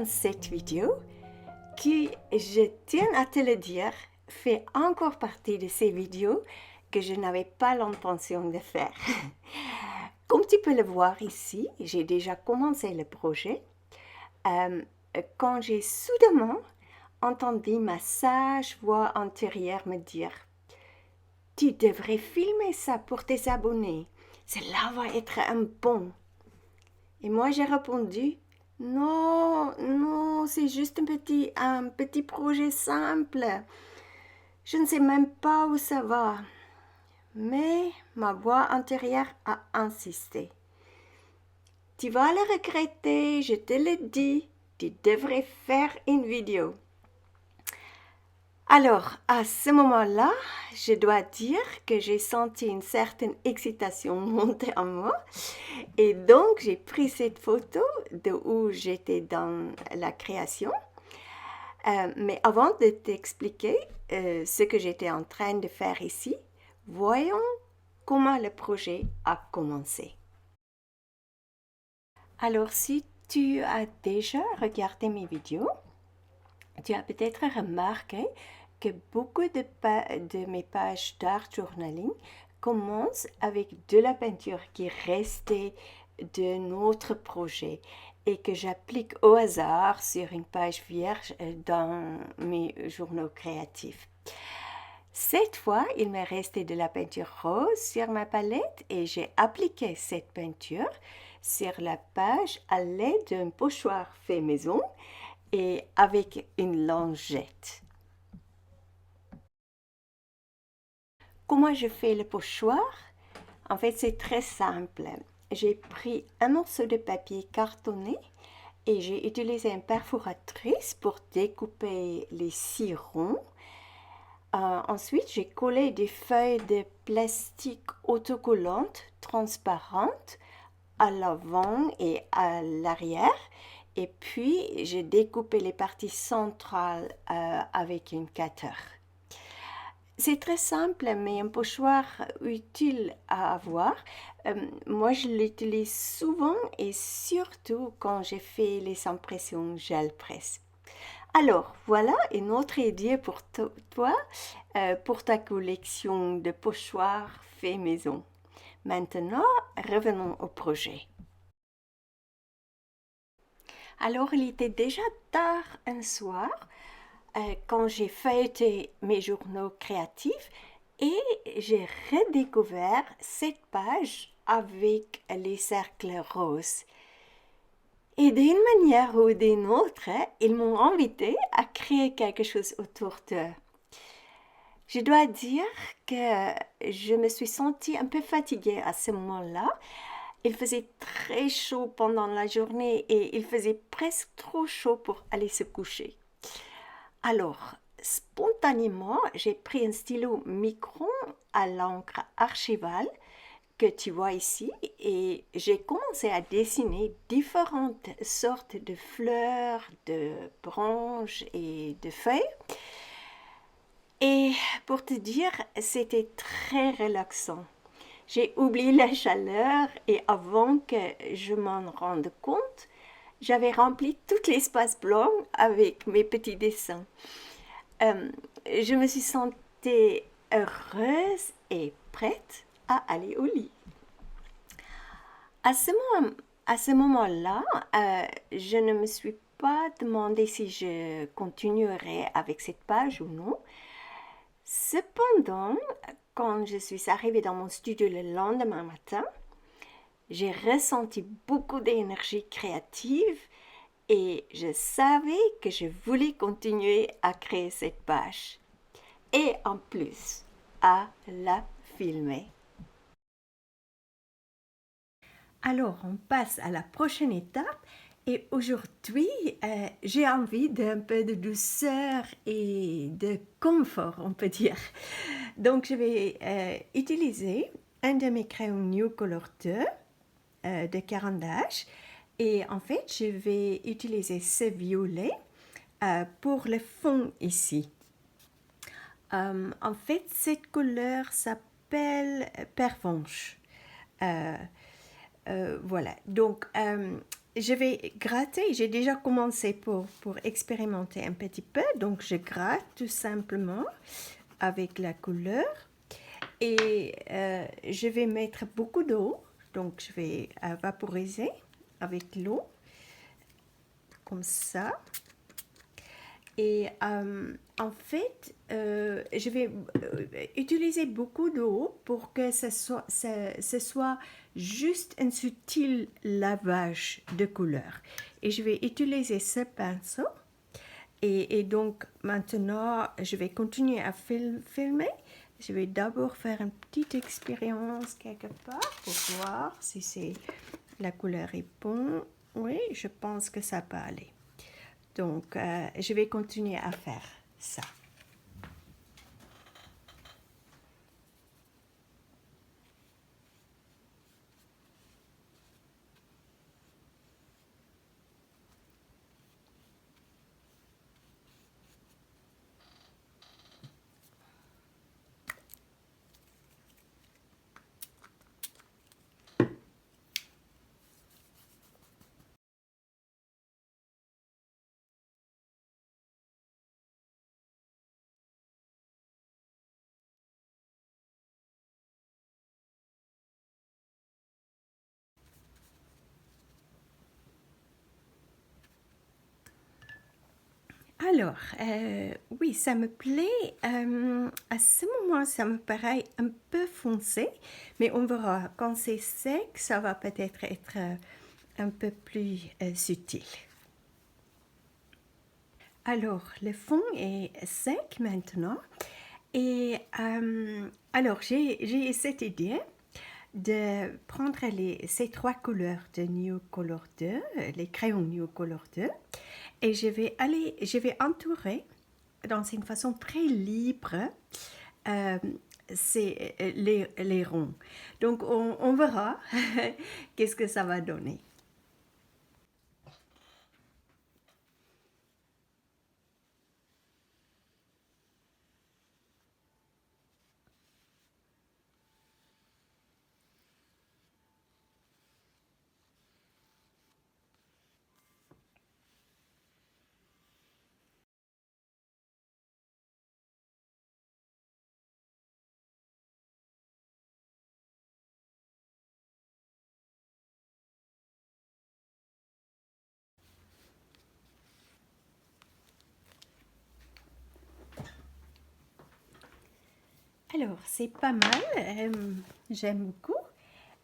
dans cette vidéo qui, je tiens à te le dire, fait encore partie de ces vidéos que je n'avais pas l'intention de faire. Comme tu peux le voir ici, j'ai déjà commencé le projet quand j'ai soudainement entendu ma sage voix intérieure me dire « Tu devrais filmer ça pour tes abonnés, cela va être un bon. » Et moi j'ai répondu « Non, non, c'est juste un petit projet simple. Je ne sais même pas où ça va. » Mais ma voix intérieure a insisté. « Tu vas le regretter, je te le dis, tu devrais faire une vidéo. » Alors, à ce moment-là, je dois dire que j'ai senti une certaine excitation monter en moi. Et donc, j'ai pris cette photo de où j'étais dans la création. Mais avant de t'expliquer ce que j'étais en train de faire ici, voyons comment le projet a commencé. Alors, si tu as déjà regardé mes vidéos, tu as peut-être remarqué que beaucoup de mes pages d'art journaling commencent avec de la peinture qui restait de notre projet et que j'applique au hasard sur une page vierge dans mes journaux créatifs. Cette fois, il me restait de la peinture rose sur ma palette et j'ai appliqué cette peinture sur la page à l'aide d'un pochoir fait maison et avec une lingette. Comment je fais le pochoir? En fait, c'est très simple. J'ai pris un morceau de papier cartonné et j'ai utilisé une perforatrice pour découper les 6 ronds. Ensuite, j'ai collé des feuilles de plastique autocollantes transparentes à l'avant et à l'arrière. Et puis, j'ai découpé les parties centrales avec une cutter. C'est très simple, mais un pochoir utile à avoir. Moi, je l'utilise souvent et surtout quand j'ai fait les impressions gel presse. Alors, voilà une autre idée pour toi, pour ta collection de pochoirs faits maison. Maintenant, revenons au projet. Alors, il était déjà tard un soir quand j'ai feuilleté mes journaux créatifs et j'ai redécouvert cette page avec les cercles roses. Et d'une manière ou d'une autre, ils m'ont invité à créer quelque chose autour d'eux. Je dois dire que je me suis sentie un peu fatiguée à ce moment-là. Il faisait très chaud pendant la journée et il faisait presque trop chaud pour aller se coucher. Alors, spontanément, j'ai pris un stylo micron à l'encre archivale que tu vois ici et j'ai commencé à dessiner différentes sortes de fleurs, de branches et de feuilles. Et pour te dire, c'était très relaxant. J'ai oublié la chaleur et avant que je m'en rende compte, j'avais rempli tout l'espace blanc avec mes petits dessins. Je me suis sentie heureuse et prête à aller au lit. À ce moment-là, je ne me suis pas demandé si je continuerais avec cette page ou non. Cependant, quand je suis arrivée dans mon studio le lendemain matin, j'ai ressenti beaucoup d'énergie créative et je savais que je voulais continuer à créer cette page. Et en plus, à la filmer. Alors, on passe à la prochaine étape. Et aujourd'hui, j'ai envie d'un peu de douceur et de confort, on peut dire. Donc, je vais utiliser un de mes crayons New Color 2 de Caran-d'Ache. Et en fait, je vais utiliser ce violet pour le fond ici. En fait, cette couleur s'appelle Pervenche. Voilà, donc je vais gratter. J'ai déjà commencé pour expérimenter un petit peu. Donc, je gratte tout simplement avec la couleur. Et je vais mettre beaucoup d'eau. Donc, je vais vaporiser avec l'eau, comme ça. Et en fait, je vais utiliser beaucoup d'eau pour que ce soit juste un subtil lavage de couleur. Et je vais utiliser ce pinceau. Et donc maintenant, je vais continuer à filmer. Je vais d'abord faire une petite expérience quelque part pour voir si la couleur est bonne. Oui, je pense que ça peut aller. Donc, je vais continuer à faire ça. Alors, oui, ça me plaît. À ce moment, ça me paraît un peu foncé, mais on verra. Quand c'est sec, ça va peut-être être un peu plus subtil. Alors, le fond est sec maintenant. Et alors, j'ai cette idée de prendre ces trois couleurs de New Color 2, les crayons New Color 2, et je vais entourer dans une façon très libre les ronds. Donc, on verra qu'est-ce que ça va donner. Alors, c'est pas mal, j'aime beaucoup,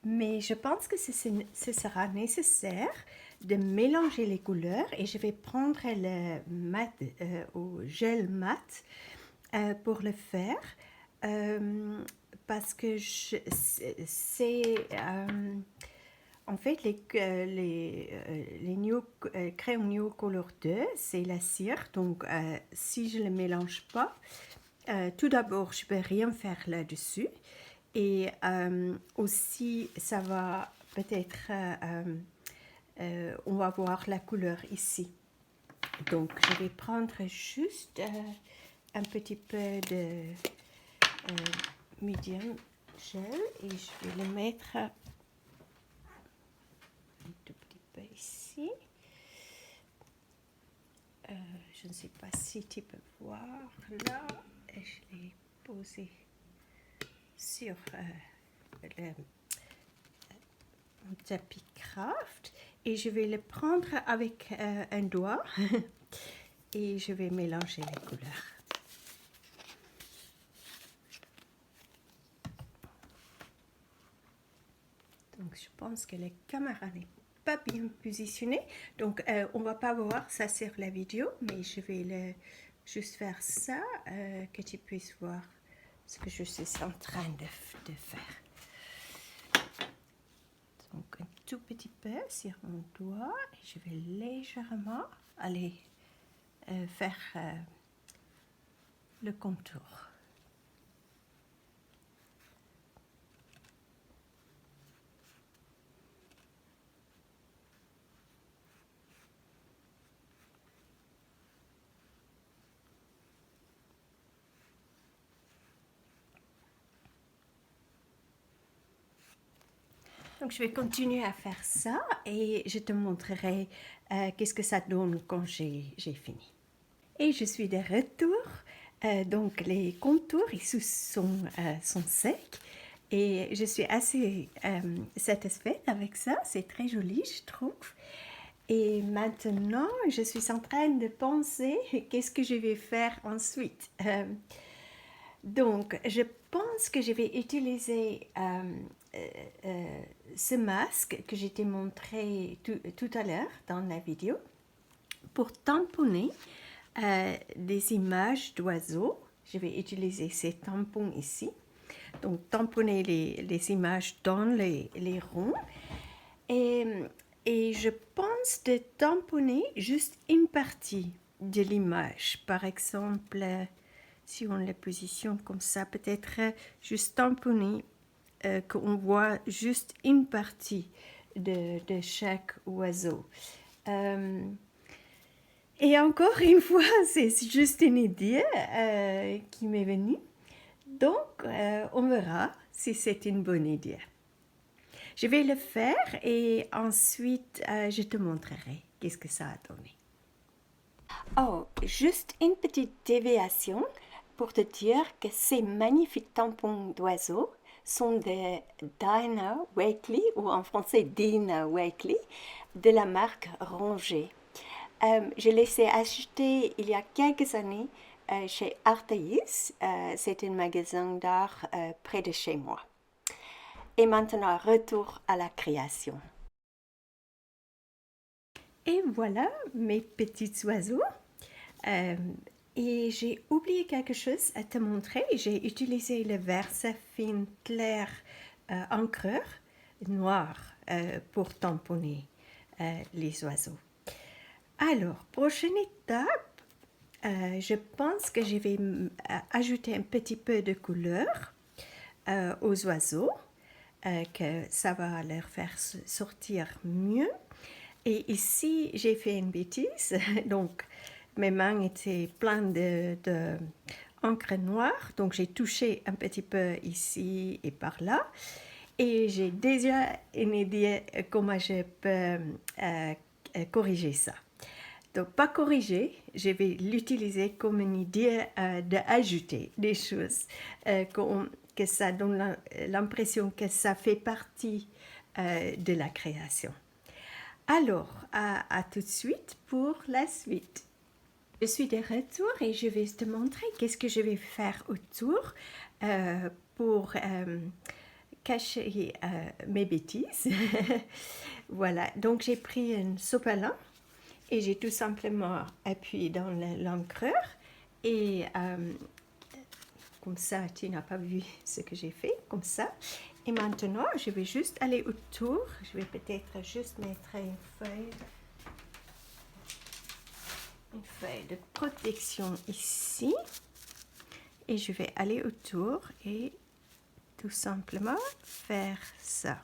mais je pense que ce sera nécessaire de mélanger les couleurs et je vais prendre le mat au gel mat pour le faire parce que en fait les crayons New Color 2, c'est la cire, donc si je ne le mélange pas, tout d'abord, je ne peux rien faire là-dessus. Et aussi, ça va peut-être, on va voir la couleur ici. Donc, je vais prendre juste un petit peu de medium gel et je vais le mettre un tout petit peu ici. Je ne sais pas si tu peux voir là. Et je l'ai posé sur le tapis craft et je vais le prendre avec un doigt et je vais mélanger les couleurs. Donc je pense que la caméra n'est pas bien positionnée, donc on va pas voir ça sur la vidéo, mais je vais juste faire ça, que tu puisses voir ce que je suis en train de faire. Donc un tout petit peu sur mon doigt et je vais légèrement aller faire le contour. Donc je vais continuer à faire ça et je te montrerai qu'est-ce que ça donne quand j'ai fini. Et je suis de retour. Donc les contours ici sont secs et je suis assez satisfaite avec ça. C'est très joli, je trouve. Et maintenant, je suis en train de penser qu'est-ce que je vais faire ensuite. Donc, je pense que je vais utiliser ce masque que je t'ai montré tout à l'heure dans la vidéo pour tamponner des images d'oiseaux. Je vais utiliser ces tampons ici. Donc, tamponner les images dans les ronds. Et je pense de tamponner juste une partie de l'image. Par exemple, si on la positionne comme ça, peut-être juste tamponner qu'on voit juste une partie de chaque oiseau. Et encore une fois, c'est juste une idée qui m'est venue. Donc, on verra si c'est une bonne idée. Je vais le faire et ensuite je te montrerai qu'est-ce que ça a donné. Oh, juste une petite déviation pour te dire que ces magnifiques tampons d'oiseaux sont de Dina Wakley, ou en français Dina Wakley, de la marque Ronger. Je les ai achetés il y a quelques années chez Artaïs, c'est un magasin d'art près de chez moi. Et maintenant, retour à la création. Et voilà mes petits oiseaux. Et j'ai oublié quelque chose à te montrer. J'ai utilisé le Versafine clair encreur noir pour tamponner les oiseaux. Alors, prochaine étape, je pense que je vais ajouter un petit peu de couleur aux oiseaux, que ça va leur faire sortir mieux. Et ici, j'ai fait une bêtise, donc mes mains étaient pleines d'encre noire, donc j'ai touché un petit peu ici et par là. Et j'ai déjà une idée comment je peux corriger ça. Donc, pas corriger, je vais l'utiliser comme une idée d'ajouter des choses, que ça donne l'impression que ça fait partie de la création. Alors, à tout de suite pour la suite. Je suis de retour et je vais te montrer qu'est-ce que je vais faire autour pour cacher mes bêtises. Voilà, donc j'ai pris un sopalin et j'ai tout simplement appuyé dans l'encreur et comme ça, tu n'as pas vu ce que j'ai fait, comme ça. Et maintenant, je vais juste aller autour. Je vais peut-être juste mettre une feuille de protection ici. Et je vais aller autour et tout simplement faire ça.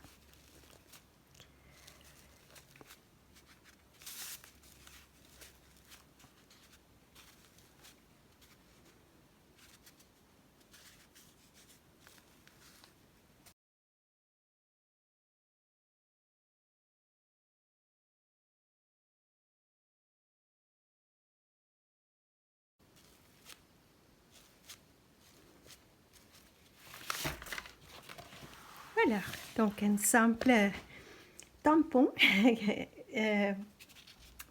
Voilà, donc un simple tampon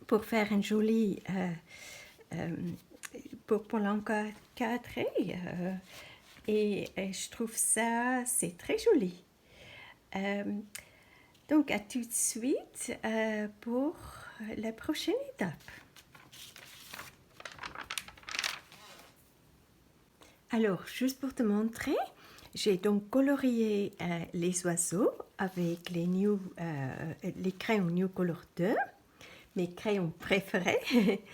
pour faire un joli pour l'encadrer et je trouve ça c'est très joli. Donc à tout de suite pour la prochaine étape. Alors, juste pour te montrer, j'ai donc colorié les oiseaux avec les crayons New Color 2, mes crayons préférés.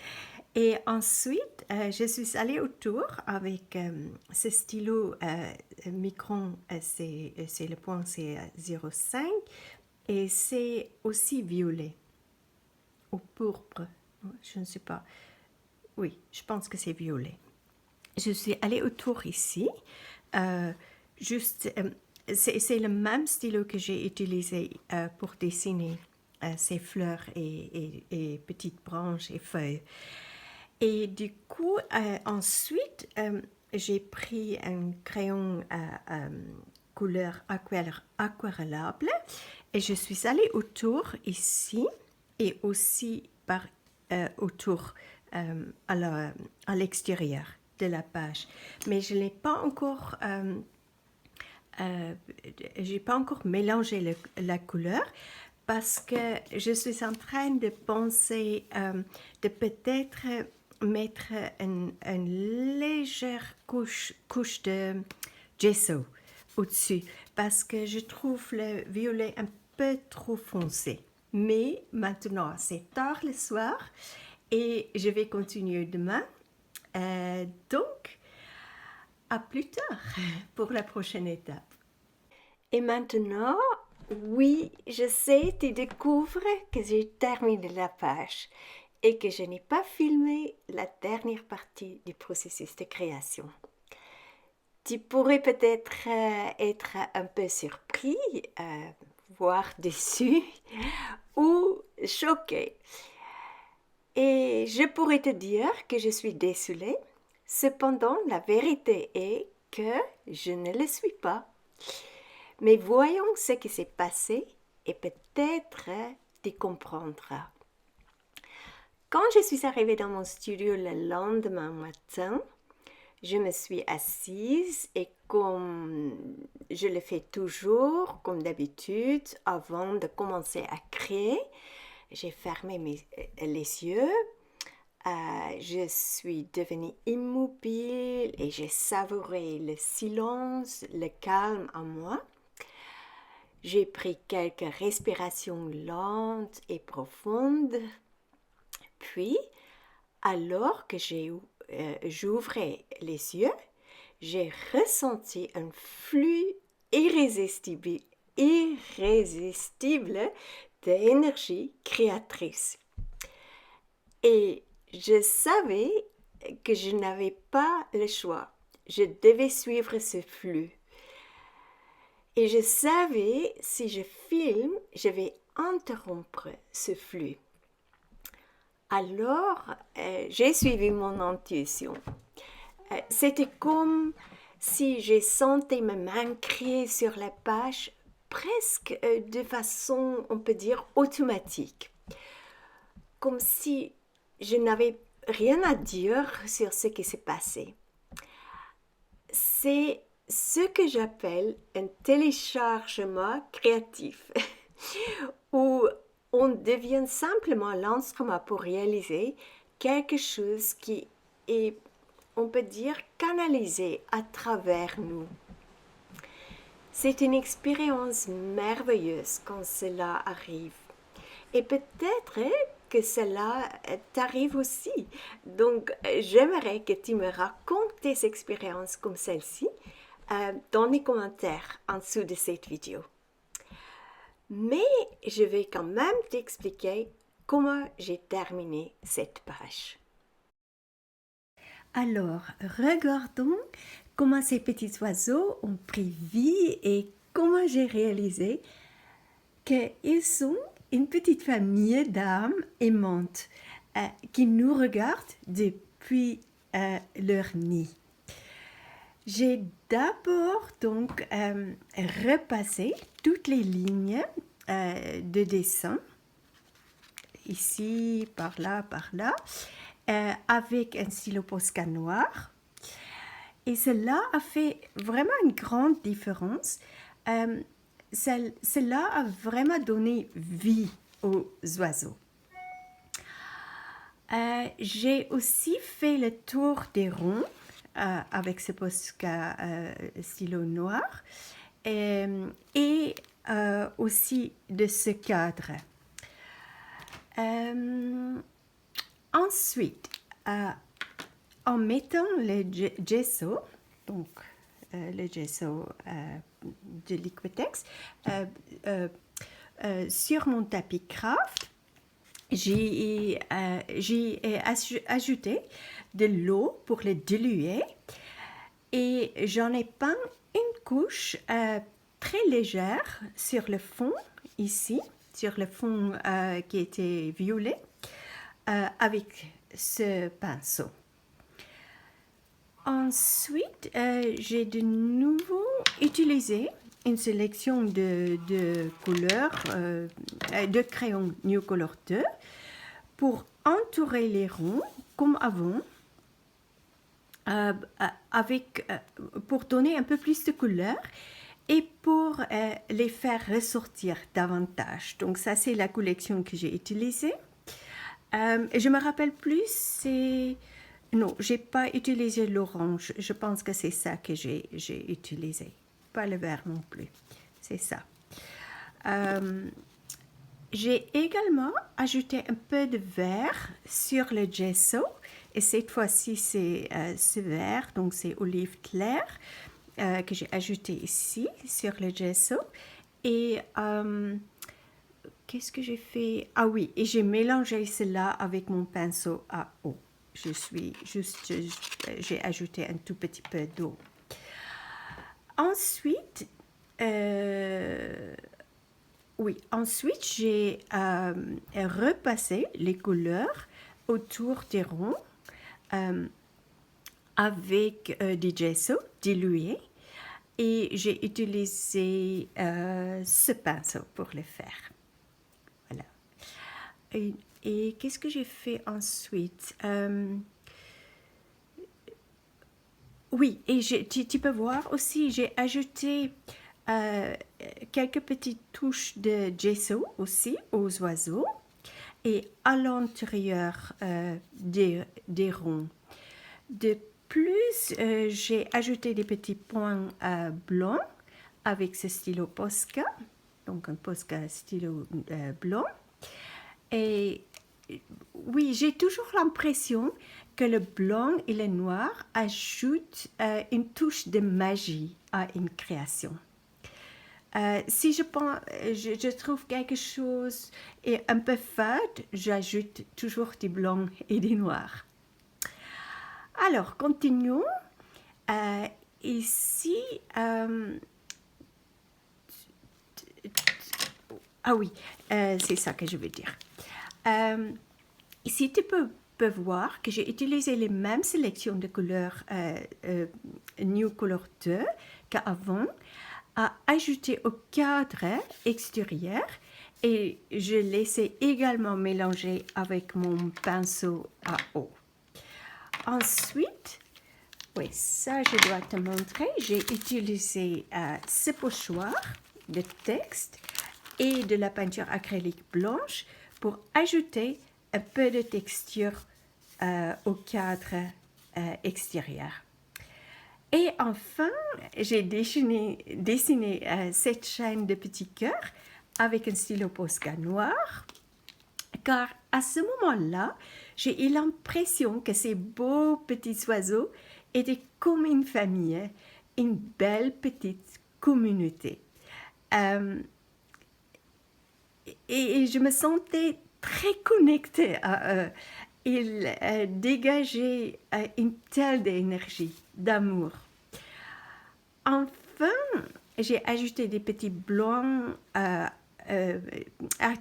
Et ensuite, je suis allée autour avec ce stylo Micron, c'est le point, c'est 0,5 et c'est aussi violet ou pourpre, je ne sais pas. Oui, je pense que c'est violet. Je suis allée autour ici, juste c'est le même stylo que j'ai utilisé pour dessiner ces fleurs et petites branches et feuilles. Et du coup, ensuite, j'ai pris un crayon couleur aquarellable et je suis allée autour ici et aussi autour à l'extérieur de la page. Mais je n'ai pas encore... j'ai pas encore mélangé la couleur parce que je suis en train de penser de peut-être mettre une légère couche de gesso au-dessus parce que je trouve le violet un peu trop foncé. Mais maintenant, c'est tard le soir et je vais continuer demain. Donc, à plus tard pour la prochaine étape. Et maintenant, oui, je sais, tu découvres que j'ai terminé la page et que je n'ai pas filmé la dernière partie du processus de création. Tu pourrais peut-être être un peu surpris, voire déçu ou choqué. Et je pourrais te dire que je suis désolée. Cependant, la vérité est que je ne le suis pas. Mais voyons ce qui s'est passé et peut-être tu comprendras. Quand je suis arrivée dans mon studio le lendemain matin, je me suis assise et comme je le fais toujours, comme d'habitude, avant de commencer à créer, j'ai fermé les yeux. Je suis devenue immobile et j'ai savouré le silence, le calme en moi. J'ai pris quelques respirations lentes et profondes. Puis, alors que j'ouvrais les yeux, j'ai ressenti un flux irrésistible d'énergie créatrice. Et je savais que je n'avais pas le choix. Je devais suivre ce flux. Et je savais, si je filme, je vais interrompre ce flux. Alors, j'ai suivi mon intuition. C'était comme si j'ai senti mes mains crier sur la page presque de façon, on peut dire, automatique. Comme si je n'avais rien à dire sur ce qui s'est passé. C'est ce que j'appelle un téléchargement créatif, où on devient simplement l'instrument pour réaliser quelque chose qui est, on peut dire, canalisé à travers nous. C'est une expérience merveilleuse quand cela arrive. Et peut-être que cela t'arrive aussi. Donc, j'aimerais que tu me racontes tes expériences comme celle-ci dans les commentaires en dessous de cette vidéo. Mais je vais quand même t'expliquer comment j'ai terminé cette page. Alors, regardons comment ces petits oiseaux ont pris vie et comment j'ai réalisé qu'ils sont une petite famille d'âmes aimantes qui nous regardent depuis leur nid. J'ai d'abord donc repassé toutes les lignes de dessin, ici, par là, avec un stylo Posca noir. Et cela a fait vraiment une grande différence. Cela a vraiment donné vie aux oiseaux. J'ai aussi fait le tour des ronds avec ce Posca stylo noir et aussi de ce cadre. Ensuite, en mettant le gesso, donc le gesso de Liquitex, sur mon tapis craft, j'ai ajouté de l'eau pour le diluer et j'en ai peint une couche très légère sur le fond, ici, sur le fond qui était violet, avec ce pinceau. Ensuite, j'ai de nouveau utilisé une sélection de couleurs, de crayons New Color 2 pour entourer les ronds comme avant, pour donner un peu plus de couleur et pour les faire ressortir davantage. Donc ça, c'est la collection que j'ai utilisée. Je me rappelle plus, c'est... Non, j'ai pas utilisé l'orange. Je pense que c'est ça que j'ai utilisé. Pas le vert non plus. C'est ça. J'ai également ajouté un peu de vert sur le gesso. Et cette fois-ci, c'est ce vert, donc c'est olive clair, que j'ai ajouté ici sur le gesso. Et qu'est-ce que j'ai fait? Ah oui, et j'ai mélangé cela avec mon pinceau à eau. J'ai ajouté un tout petit peu d'eau. Ensuite, j'ai repassé les couleurs autour des ronds avec du gesso dilué et j'ai utilisé ce pinceau pour le faire. Voilà. Et qu'est-ce que j'ai fait ensuite? Oui, et tu peux voir aussi, j'ai ajouté quelques petites touches de gesso aussi aux oiseaux et à l'intérieur des ronds. De plus, j'ai ajouté des petits points blancs avec ce stylo Posca, donc un Posca stylo blanc. Et oui, j'ai toujours l'impression que le blanc et le noir ajoutent une touche de magie à une création. Si je trouve quelque chose est un peu fade, j'ajoute toujours du blanc et du noir. Alors, continuons. Ici, c'est ça que je veux dire. Ici, tu peux voir que j'ai utilisé les mêmes sélections de couleurs New Color 2 qu'avant, à ajouter au cadre extérieur et je laissais également mélanger avec mon pinceau à eau. Ensuite, oui, ça je dois te montrer, j'ai utilisé ce pochoir de texte et de la peinture acrylique blanche pour ajouter un peu de texture au cadre extérieur. Et enfin, j'ai dessiné cette chaîne de petits cœurs avec un stylo Posca noir, car à ce moment-là, j'ai eu l'impression que ces beaux petits oiseaux étaient comme une famille, une belle petite communauté. Et je me sentais très connectée à eux. Ils dégageaient une telle énergie, d'amour. Enfin, j'ai ajouté des petits blancs,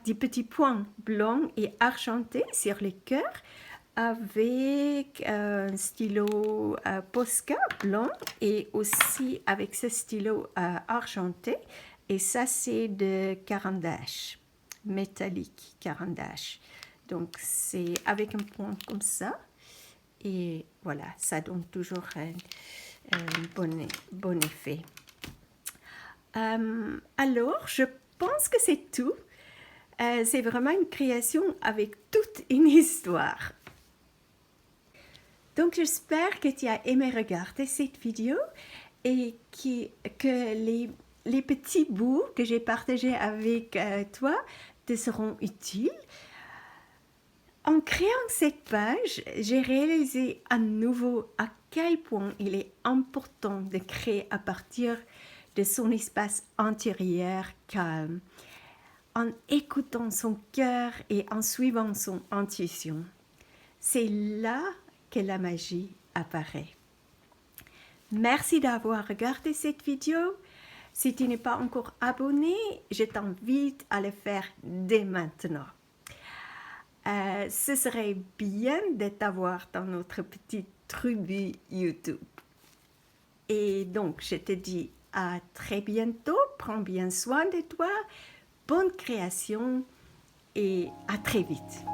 des petits points blancs et argentés sur les cœurs avec un stylo Posca blanc et aussi avec ce stylo argenté. Et ça, c'est de Caran d'Ache, métallique Caran d'Ache. Donc, c'est avec un point comme ça. Et voilà, ça donne toujours un bon effet. Alors, je pense que c'est tout. C'est vraiment une création avec toute une histoire. Donc, j'espère que tu as aimé regarder cette vidéo et que les petits bouts que j'ai partagés avec toi te seront utiles. En créant cette page, j'ai réalisé à nouveau à quel point il est important de créer à partir de son espace intérieur calme, en écoutant son cœur et en suivant son intuition. C'est là que la magie apparaît. Merci d'avoir regardé cette vidéo. Si tu n'es pas encore abonné, je t'invite à le faire dès maintenant. Ce serait bien de t'avoir dans notre petite tribu YouTube. Et donc, je te dis à très bientôt. Prends bien soin de toi. Bonne création et à très vite.